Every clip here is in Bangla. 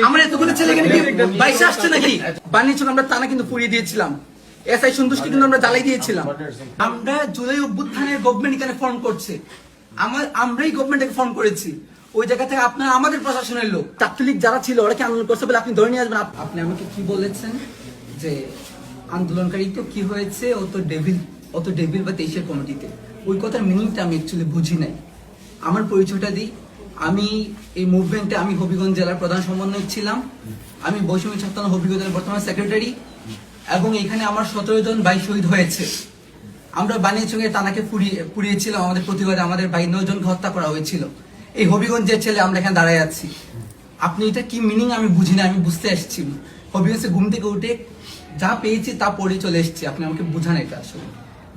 আমরা এতগুলো ছেলে এখানে কি বাইশে আসছে নাকি? বানিয়েছিল আমরা টানা কিন্তু পুড়িয়ে দিয়েছিলাম। এসআই সন্তুষ্টি কিন্তু আমরা জ্বালাই দিয়েছিলাম। আমরা জুলাই অভ্যুত্থানের গভর্নমেন্ট এখানে ফর্ম করছে, আমরাই গভর্নমেন্টকে ফর্ম করেছি। ওই জায়গা থেকে আপনারা আমাদের প্রশাসনের লোক, ছাত্রলীগ যারা ছিল ওরা কি আন্দোলন করছে বলে আপনি ধরে নিয়ে আসবেন? আপনি আমাকে কি বলেছেন যে আন্দোলনকারী তো কি হয়েছে, ও তো ডেভিল বা 23-এর কমিটিতে। ওই কথার মিনিংটা আমি অ্যাকচুয়ালি বুঝি নাই। আমার পরিচয়টা দিই, আমি এই মুভমেন্টে আমি হবিগঞ্জ জেলার প্রধান সমন্বয়ক ছিলাম। আমি বৈষম্য ছাত্র হবিগঞ্জ জেলার বর্তমান সেক্রেটারি, এবং এখানে আমার 17 জন ভাই শহীদ হয়েছে। আমরা বানিয়াচংয়ে টানাকে পুড়িয়েছিলাম, আমাদের প্রতিবাদে আমাদের ভাই 9 জনকে হত্যা করা হয়েছিল। এই হবিগঞ্জের ছেলে আমরা এখানে দাঁড়ায় আছি। আপনি এটা কি মিনিং আমি বুঝি না, আমি বুঝতে আসছি। হবিগঞ্জে ঘুম থেকে উঠে যা পেয়েছি তা পড়ে চলে এসেছি। আপনি আমাকে বুঝান এটা আসলে,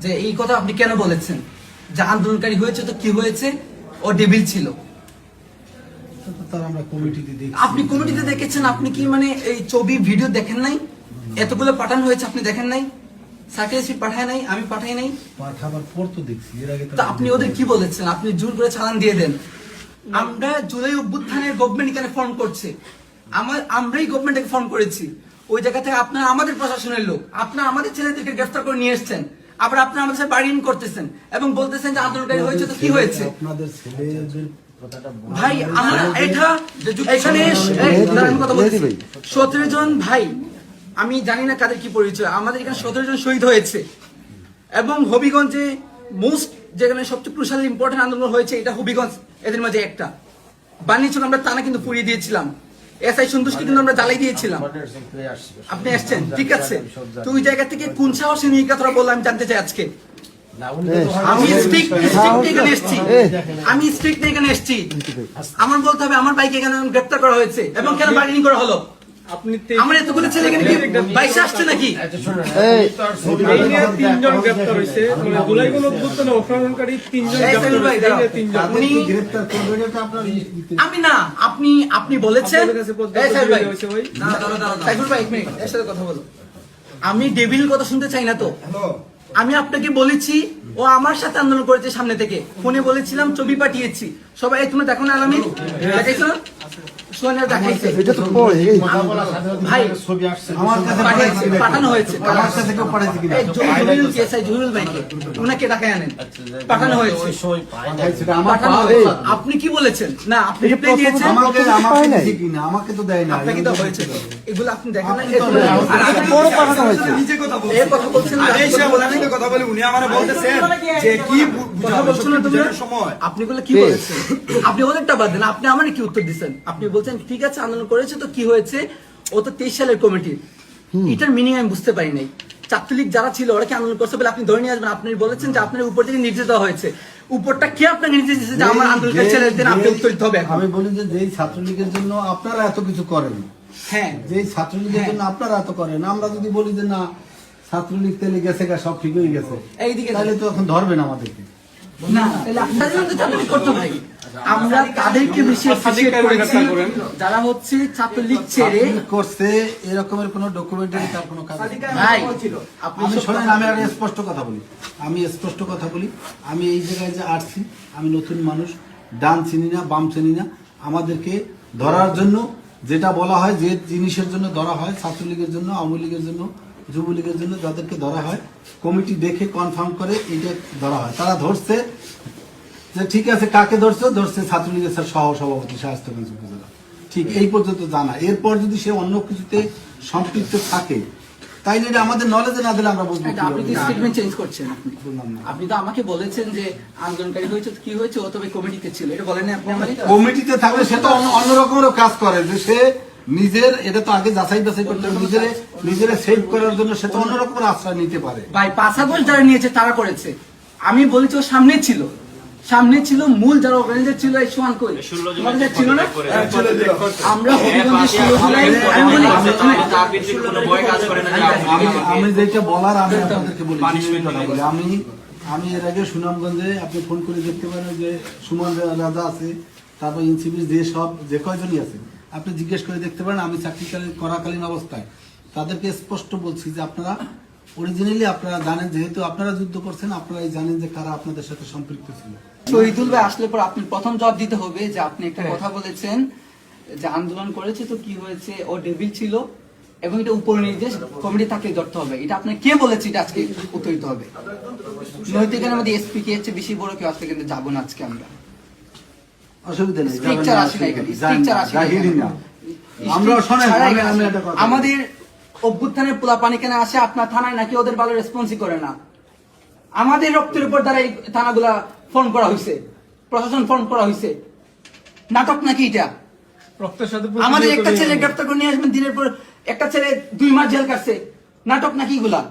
যে এই কথা আপনি কেন বলেছেন যে আন্দোলনকারী হয়েছে তো কি হয়েছে, ও ডেভিল ছিল। আপনি কমিটিতে দেখেছেন, আপনি কি মানে এই ছবি ভিডিও দেখেন নাই? এতগুলো পাঠানো হয়েছে, আপনি দেখেন নাই? সার্টিফিকেট পাঠায় নাই, আমি পাঠাই নাই। পাঠাবার পর তো দেখছি, এর আগে তো আপনি ওদের কি বলেছেন? আপনি জোর করে চালান দিয়ে দেন। আমরা জুলাই অভ্যুত্থানের গভর্নমেন্ট এখানে ফর্ম করছে, আমরাই গভর্নমেন্টকে ফর্ম করেছি। ওই জায়গা থেকে আপনারা আমাদের প্রশাসনের লোক, আপনারা আমাদের ছেলেদেরকে গ্রেফতার করে নিয়ে এসছেন, আবার আপনারা আমাদের সাথে বার্গেনিং করতেছেন এবং বলতেছেন যে আন্দোলনকারী হয়েছে তো কি হয়েছে? আপনাদের ছেলেদের ভাই আমরা এটা এখানে 17 জন ভাই, আমি জানি না কাদের কি পরিচয়, আমাদের এখানে 17 জন শহীদ হয়েছে। এবং হবিগঞ্জে মোস্ট যেখানে সবচেয়ে ক্রুশাল ইম্পর্টেন্ট আন্দোলন হয়েছে এটা হবিগঞ্জ, এদের মাঝে একটা। বানিয়েছিল আমরা টানা কিন্তু পুড়িয়ে দিয়েছিলাম, এসআই সন্তুষ্টি কিন্তু আমরা জ্বালাই দিয়েছিলাম। আপনি আসছেন, ঠিক আছে, তো ওই জায়গা থেকে কোন সাহসে নিয়ে কথাটা বললাম আমি জানতে চাই আজকে। আমি স্ট্রিক্ট এখানে এসেছি, আমার বলতে হবে আমার বাইকে এখানে গ্রেপ্তার করা হয়েছে এবং কেন বার্গেনিং করা হলো? আমার এতগুলো ছেলে এখানে কি বাইশে আসছে নাকি? তিনজন গ্রেপ্তার হয়েছে, জুলাই গণঅভ্যুত্থানে অংশগ্রহণকারী তিনজন গ্রেপ্তার হয়েছে। আমি না, আপনি বলেছেন। কথা বলো, আমি ডেভিল কথা শুনতে চাই না তো। আমি আপনাকে বলেছি ও আমার সাথে আন্দোলন করেছে, সামনে থেকে ফোনে বলেছিলাম, ছবি পাঠিয়েছি। সবাই তুমি দেখো না, আলামিন দেখাইছো না? পাঠানো হয়েছে, আপনি কি বলেছেন? না আপনি রিপ্লাই দিয়েছেন, আমাকে তো দেয় না, আপনাকে তো হয়েছে। এগুলো আপনি দেখেন না, কথা বলছেন, কথা বলে উনি আমারে বলতেছেন যে কি কথা বলছো না তুমি, আপনি বলে কি বলেছেন? আপনি ওদেরটা বাদ দেন, আপনি আমার কি উত্তর দিচ্ছেন? আপনি বলছেন ঠিক আছে আন্দোলন করেছে তো কি হয়েছে, ও তো 23 সালের কমিটি। এটার মিনিং আমি বুঝতে পারি নাই। ছাত্রলীগ যারা ছিল ওরা কি আন্দোলন করছে বলে আপনি ধরে নিয়ে আসবেন? আপনি বলেছেন যে আপনার উপর থেকে নির্দেশ দেওয়া হয়েছে, উপরটা কে আপনাকে নির্দেশ দিয়েছে যে আমার আন্দোলনকারী ছেলেদের আপনি উত্তর দিতে হবে? আমি বলি যে যেই ছাত্রলীগের জন্য আপনারা এত কিছু করেন, হ্যাঁ যেই ছাত্রলীগের জন্য আপনারা এত করেন, আমরা যদি বলি যে না ছাত্রলীগ তেলে গেছে গা সব ঠিক হয়ে গেছে, এইদিকে তাহলে তো এখন ধরবেন আমাদেরকে না, তাহলে আপনাদের জন্য চাকরি করতে ভাই। আমরা তাদেরকে বেশি অ্যাপ্রিশিয়েট করেছি যারা হচ্ছে ছাত্রলীগ ছেড়ে করছে, এরকমের কোনো ডকুমেন্টারি তার কোনো কাজ ভাই। আপনি শোনেন, আমি আর স্পষ্ট কথা বলি, আমি এই জায়গায় যে আসছি, আমি নতুন মানুষ, ডান চিনি না বাম চিনি না। আমাদেরকে ধরার জন্য যেটা বলা হয়, যে জিনিসের জন্য ধরা হয়, ছাত্রলীগের জন্য, আওয়ামী লীগের জন্য, যুবলীগের জন্য যাদেরকে ধরা হয়, কমিটি দেখে কনফার্ম করে এইটা ধরা হয়। তারা ধরছে যে ঠিক আছে, কাকে ধরছে ছাত্রলীগের সহ সভাপতি শায়েস্তাগঞ্জ উপজেলা, ঠিক এই পর্যন্ত জানা। এরপর যদি সে অন্য কিছুতে সম্পৃক্ত থাকে তাইলে এটা আমাদের নলেজে না দিলে আমরা বুঝবো। আপনি কি স্টেটমেন্ট চেঞ্জ করছেন? আপনি তো আমাকে বলেছেন যে আন্দোলনকারী হয়েছে কি হয়েছে, ও তবে কমিটিতে ছিল, এটা বলেন না আপনি আমাকে? কমিটিতে থাকলে সে তো অন্য রকমের কাজ করে, যে সে নিজের, এটা তো আগে যাচাই বাছাই করতে হবে, নিজের সেভ করার জন্য সে তো অন্য রকমের আশ্রয় নিতে পারে। ভাই 5 আগস্ট যারা নিয়েছে তারা করেছে, আমি বলেছি ও সামনে ছিল মূল যারা অর্গানাইজার ছিল। এই সোয়ান কই ছিল না? আমরা হবিগঞ্জে 16 জুলাই আমি যেটা বলার আমি আপনাদেরকে বলি, আমি এর আগে সুনামগঞ্জে আপনি ফোন করে দেখতে পারেন যে সুমন রাজা আছে, তারপর ইনসিবির যে কয়জনই আছে আপনি জিজ্ঞেস করে দেখতে পারেন। আমি চাকরি করাকালীন অবস্থায় তাদেরকে স্পষ্ট বলছি যে আপনারা অরিজিনালি আপনারা জানেন, যেহেতু আপনারা যুদ্ধ করছেন, আপনারা জানেন যে কারা আপনাদের সাথে সম্পৃক্ত ছিল। শহীদুল ভাই আসলে পর আপনি প্রথম জবাব দিতে হবে যে আপনি একটা কথা বলেছেন যে আন্দোলন করেছে তো কি হয়েছে, ও ডেভিল ছিল এবং এটা উপর নির্দেশ, কমিটি তাকে ধরতে হবে। এটা আপনার কে বলেছে এটা আজকে উত্তর দিতে হবে। নৈতিকের মধ্যে এসপি কে হচ্ছে বেশি বড় কেউ আসতে কিন্তু যাবো না আজকে আমরা। অসুবিধা নেই, যাবেন স্ট্রিকচার না, আসি না এখানে, যান স্ট্রিকচার না, আসি না জাহিরি এখানে। না। আমরা শোনেন, ছাড়া আমি- এখানে আমি আসি না। একটা কথা আমাদের অভ্যুত্থানের পোলাপান এখানে আসে, আপনার থানায় নাকি ওদের ভালো রেসপন্সই করে না। আমাদের রক্তের উপর দ্বারা এই থানাগুলা ফর্ম করা হয়েছে, প্রশাসন ফর্ম করা হয়েছে। নাটক নাকি এটা? রক্তের সাথে আমাদের প্রতিযোগিতা একটা ছেলে নেই। গ্রেপ্তার করে নিয়ে আসবেন, দিনের পর একটা ছেলে 2 মাস জেল কাটছে। নাটক নাকি এগুলা?